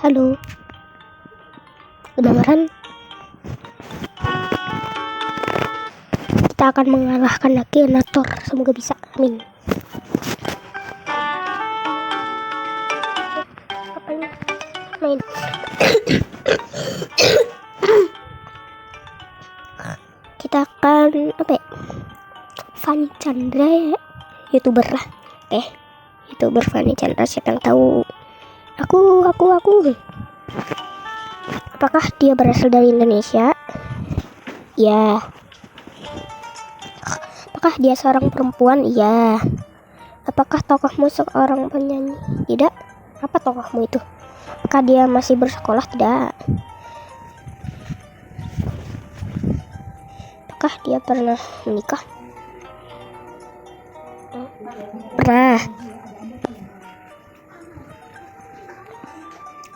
Halo, kedengaran? Kita akan mengalahkan Akinator. Semoga bisa. Amin. Main. Kita akan Fanny Chandra ya, YouTuber lah. YouTuber Fanny Chandra, siapa yang tahu? Aku. Apakah dia berasal dari Indonesia? Ya. Apakah dia seorang perempuan? Iya. Apakah tokohmu seorang penyanyi? Tidak. Apa tokohmu itu? Apakah dia masih bersekolah? Tidak. Apakah dia pernah menikah? Pernah.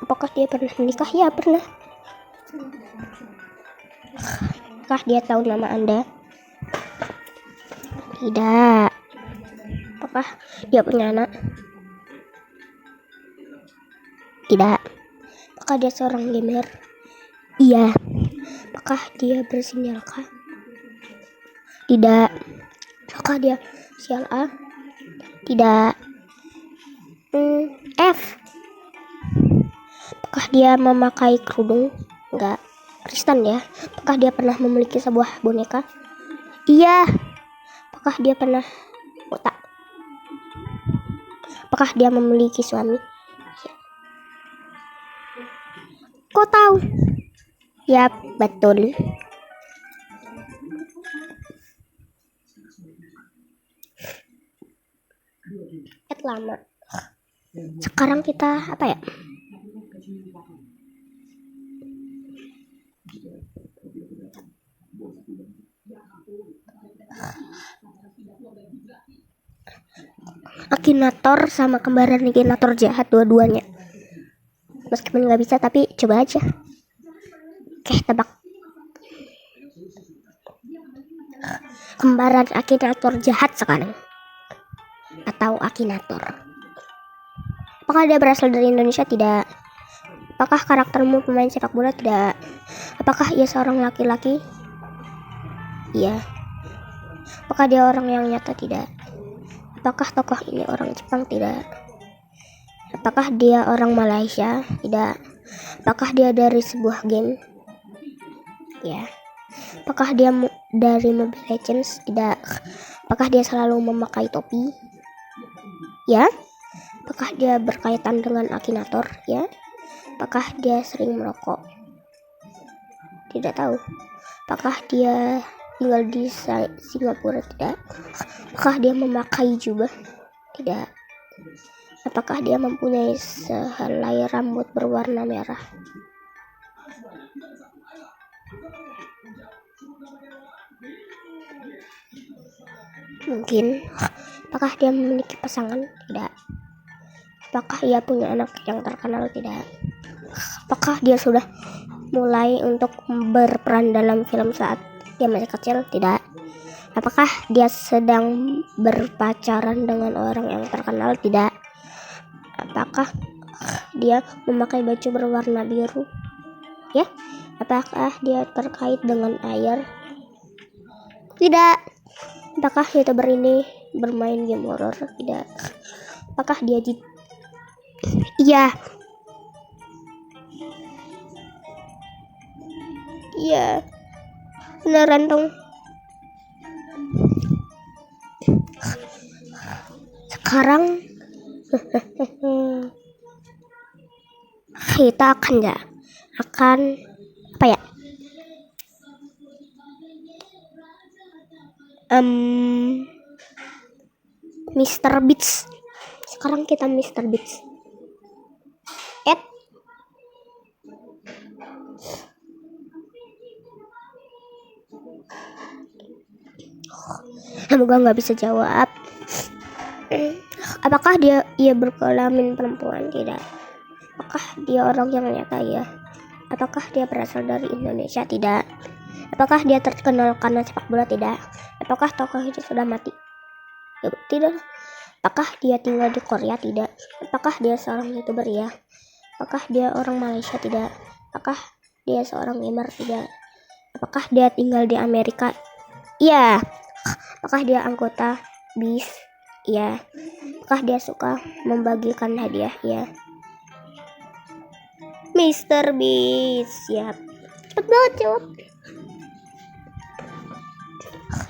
Apakah dia pernah menikah? Ya, pernah. Apakah dia tahu nama Anda? Tidak. Apakah dia punya anak? Tidak. Apakah dia seorang gamer? Iya. Apakah dia bersinyal K? Tidak. Apakah dia sial A? Tidak. F. Apakah dia memakai kerudung? Enggak. Kristen ya. Apakah dia pernah memiliki sebuah boneka? Iya. Apakah dia pernah otak? Apakah dia memiliki suami? Kok tahu? Ya, betul. Lama. Sekarang kita apa ya? Akinator sama kembaran Akinator jahat dua-duanya. Meskipun nggak bisa, tapi coba aja. Oke, tebak. Kembaran Akinator jahat sekarang. Atau Akinator. Apakah dia berasal dari Indonesia? Tidak. Apakah karaktermu pemain sepak bola? Tidak. Apakah ia seorang laki-laki? Iya. Apakah dia orang yang nyata? Tidak. Apakah tokoh ini orang Jepang? Tidak. Apakah dia orang Malaysia? Tidak. Apakah dia dari sebuah game? Ya. Apakah dia dari Mobile Legends? Tidak. Apakah dia selalu memakai topi? Ya. Apakah dia berkaitan dengan Akinator? Ya. Apakah dia sering merokok? Tidak tahu. Apakah dia tinggal di Singapura? Tidak. Apakah dia memakai jubah? Tidak. Apakah dia mempunyai sehelai rambut berwarna merah? Mungkin. Apakah dia memiliki pasangan? Tidak. Apakah ia punya anak yang terkenal? Tidak. Apakah dia sudah mulai untuk berperan dalam film saat dia masih kecil? Tidak. Apakah dia sedang berpacaran dengan orang yang terkenal? Tidak. Apakah dia memakai baju berwarna biru? Ya. Apakah dia terkait dengan air? Tidak. Apakah YouTuber ini bermain game horror? Tidak. Apakah dia Iya. Iya. Beneran dong. Sekarang kita akan apa ya? Mr. Beats. Sekarang kita Mr. Beats. Semoga nggak bisa jawab. Apakah ia berkelamin perempuan? Tidak. Apakah dia orang yang nyata? Ya. Apakah dia berasal dari Indonesia? Tidak. Apakah dia terkenal karena sepak bola? Tidak. Apakah tokoh itu sudah mati? Ya, tidak. Apakah dia tinggal di Korea? Tidak. Apakah dia seorang YouTuber? Ya. Apakah dia orang Malaysia? Tidak. Apakah dia seorang gamer? Tidak. Apakah dia tinggal di Amerika? Iya. Apakah dia anggota BIS? Iya. Apakah dia suka membagikan hadiah? Iya. Mr. Beast. Siap. Cepet banget jawab.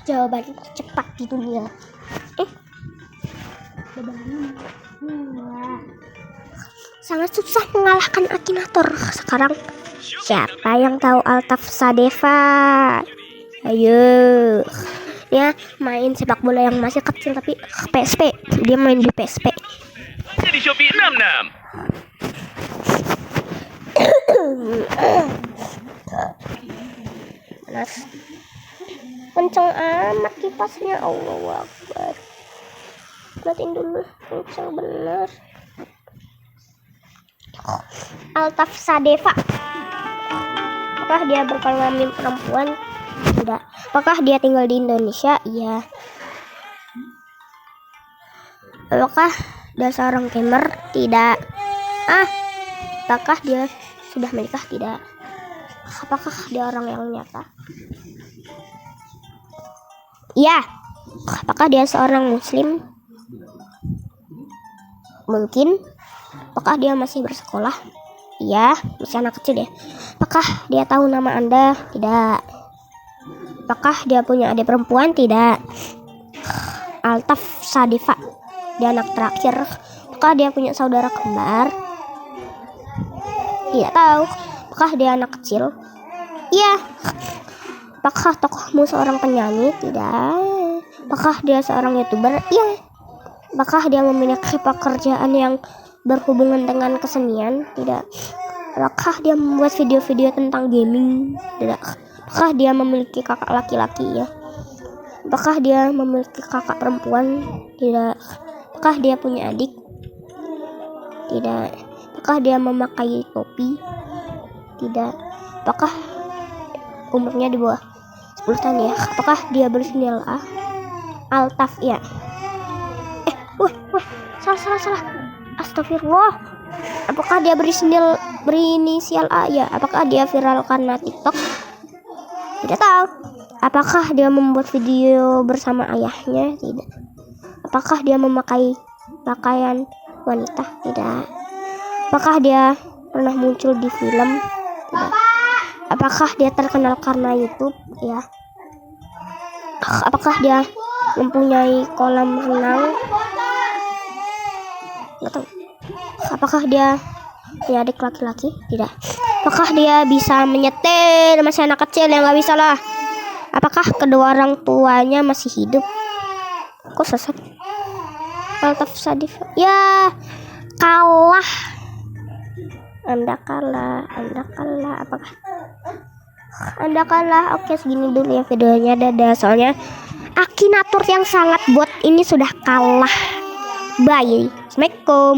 Jawaban cepat di dunia. Sangat susah mengalahkan Akinator. Sekarang siapa yang tahu Altaf Sadeva? Ayo. Dia main sepak bola yang masih kecil tapi PSP. Dia main di PSP. Jadi Shopee 66. Panas. Kenceng amat kipasnya. Allahu Akbar. Matiin dulu. Kenceng bener. Altaf Sadeva. Apakah dia berkelamin perempuan? Tidak. Apakah dia tinggal di Indonesia? Iya. Apakah dia seorang gamer? Tidak. Apakah dia sudah menikah? Tidak. Apakah dia orang yang nyata? Iya. Apakah dia seorang muslim? Mungkin. Apakah dia masih bersekolah? Iya, masih anak kecil ya. Apakah dia tahu nama Anda? Tidak. Apakah dia punya adik perempuan? Tidak. Altaf Sadeva. Dia anak terakhir. Apakah dia punya saudara kembar? Tidak tahu. Apakah dia anak kecil? Iya. Apakah tokohmu seorang penyanyi? Tidak. Apakah dia seorang YouTuber? Iya. Apakah dia memiliki pekerjaan yang berhubungan dengan kesenian? Tidak. Apakah dia membuat video-video tentang gaming? Tidak. Apakah dia memiliki kakak laki-laki? Ya. Apakah dia memiliki kakak perempuan? Tidak. Apakah dia punya adik? Tidak. Apakah dia memakai topi? Tidak. Apakah umurnya di bawah 10 tahun ya? Apakah dia berinisial A? Altaf ya. Salah. Astagfirullah. Apakah dia berinisial A? Ya. Apakah dia viral karena TikTok? Tidak tahu. Apakah dia membuat video bersama ayahnya? Tidak. Apakah dia memakai pakaian wanita? Tidak. Apakah dia pernah muncul di film? Tidak. Apakah dia terkenal karena YouTube? Ya. Apakah dia mempunyai kolam renang? Nggak tahu. Apakah dia punya adik laki-laki? Tidak. Apakah dia bisa menyetir? Masih anak kecil ya, nggak bisa lah. Apakah kedua orang tuanya masih hidup? Kok sesat? Altaf Sadeva. Ya, kalah. Anda kalah. Apakah Anda kalah? Oke, segini dulu ya videonya. Dadah. Soalnya Akinator yang sangat bot ini sudah kalah. Bye. Assalamualaikum.